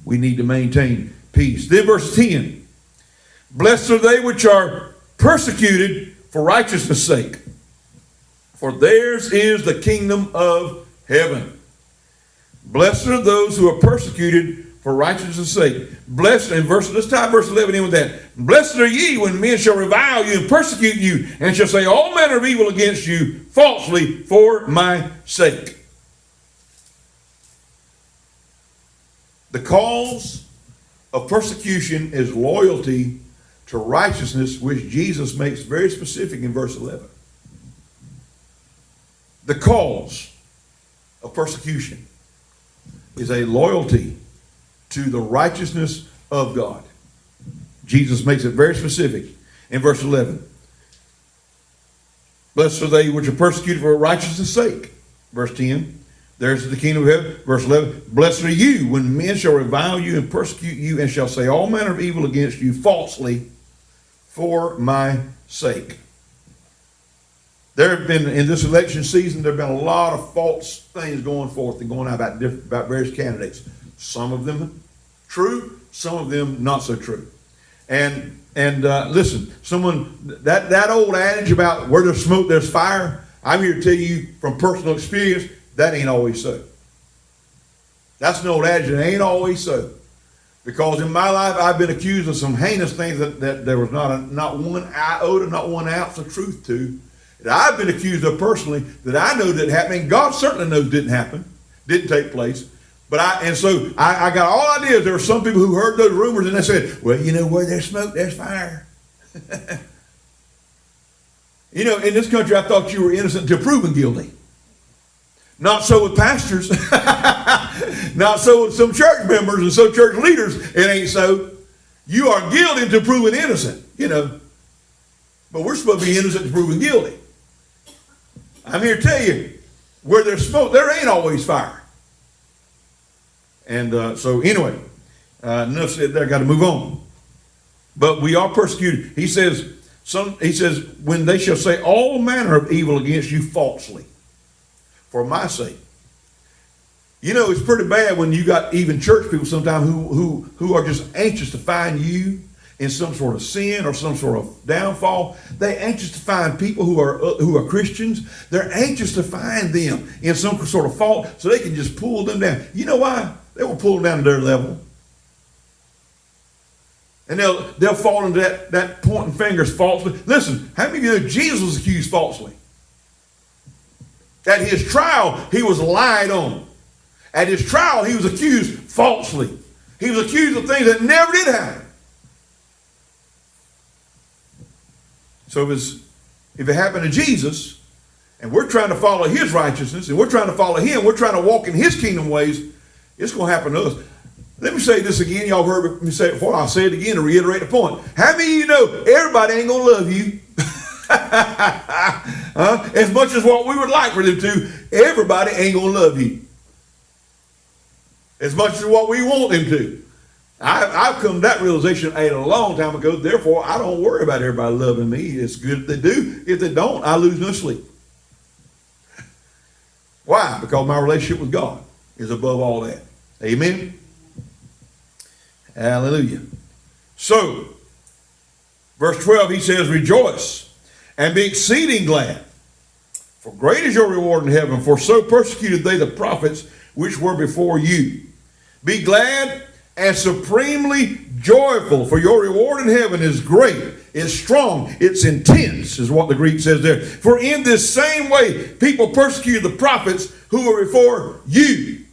we need to maintain peace. Then verse 10. Blessed are they which are persecuted for righteousness' sake, for theirs is the kingdom of heaven. Blessed are those who are persecuted for righteousness' sake. Blessed, and let's tie verse 11 in with that. Blessed are ye when men shall revile you and persecute you, and shall say all manner of evil against you falsely for my sake. The cause of persecution is loyalty to righteousness, which Jesus makes very specific in verse 11. The cause of persecution is a loyalty to the righteousness of God. Jesus makes it very specific in verse 11. Blessed are they which are persecuted for righteousness' sake. Verse 10. There's the kingdom of heaven. Verse 11. Blessed are you when men shall revile you and persecute you and shall say all manner of evil against you falsely for my sake. There have been, in this election season, there have been a lot of false things going forth and going out about various candidates. Some of them true, some of them not so true. And listen, that old adage about where there's smoke, there's fire, I'm here to tell you from personal experience, that ain't always so. That's an old adage, it ain't always so. Because in my life, I've been accused of some heinous things that there was not one iota, not one ounce of truth to. That I've been accused of personally that I know didn't happen. And God certainly knows didn't happen, didn't take place. So I got all ideas. There were some people who heard those rumors and they said, well, you know, where there's smoke, there's fire. You know, in this country, I thought you were innocent until proven guilty. Not so with pastors. Not so with some church members and some church leaders. It ain't so. You are guilty until proven innocent, you know. But we're supposed to be innocent until proven guilty. I'm here to tell you, where there's smoke, there ain't always fire. And so anyway, enough said there, got to move on. But we are persecuted. He says, when they shall say all manner of evil against you falsely, for my sake. You know, it's pretty bad when you got even church people sometimes who are just anxious to find you in some sort of sin or some sort of downfall. They're anxious to find people who are Christians. They're anxious to find them in some sort of fault so they can just pull them down. You know why? They will pull them down to their level. And they'll fall into that pointing fingers falsely. Listen, how many of you know Jesus was accused falsely? At his trial, he was lied on. At his trial, he was accused falsely. He was accused of things that never did happen. So if it happened to Jesus, and we're trying to follow his righteousness, and we're trying to follow him, we're trying to walk in his kingdom ways, it's going to happen to us. Let me say this again. Y'all heard me say it before. I'll say it again to reiterate the point. How many of you know everybody ain't going to love you? As much as what we would like for them to, everybody ain't going to love you. As much as what we want them to. I've come to that realization a long time ago. Therefore, I don't worry about everybody loving me. It's good if they do. If they don't, I lose no sleep. Why? Because my relationship with God is above all that. Amen? Hallelujah. So, verse 12, he says, rejoice and be exceeding glad. For great is your reward in heaven, for so persecuted they the prophets which were before you. Be glad and supremely joyful, for your reward in heaven is great, it's strong, it's intense, is what the Greek says there. For in this same way, people persecuted the prophets who were before you.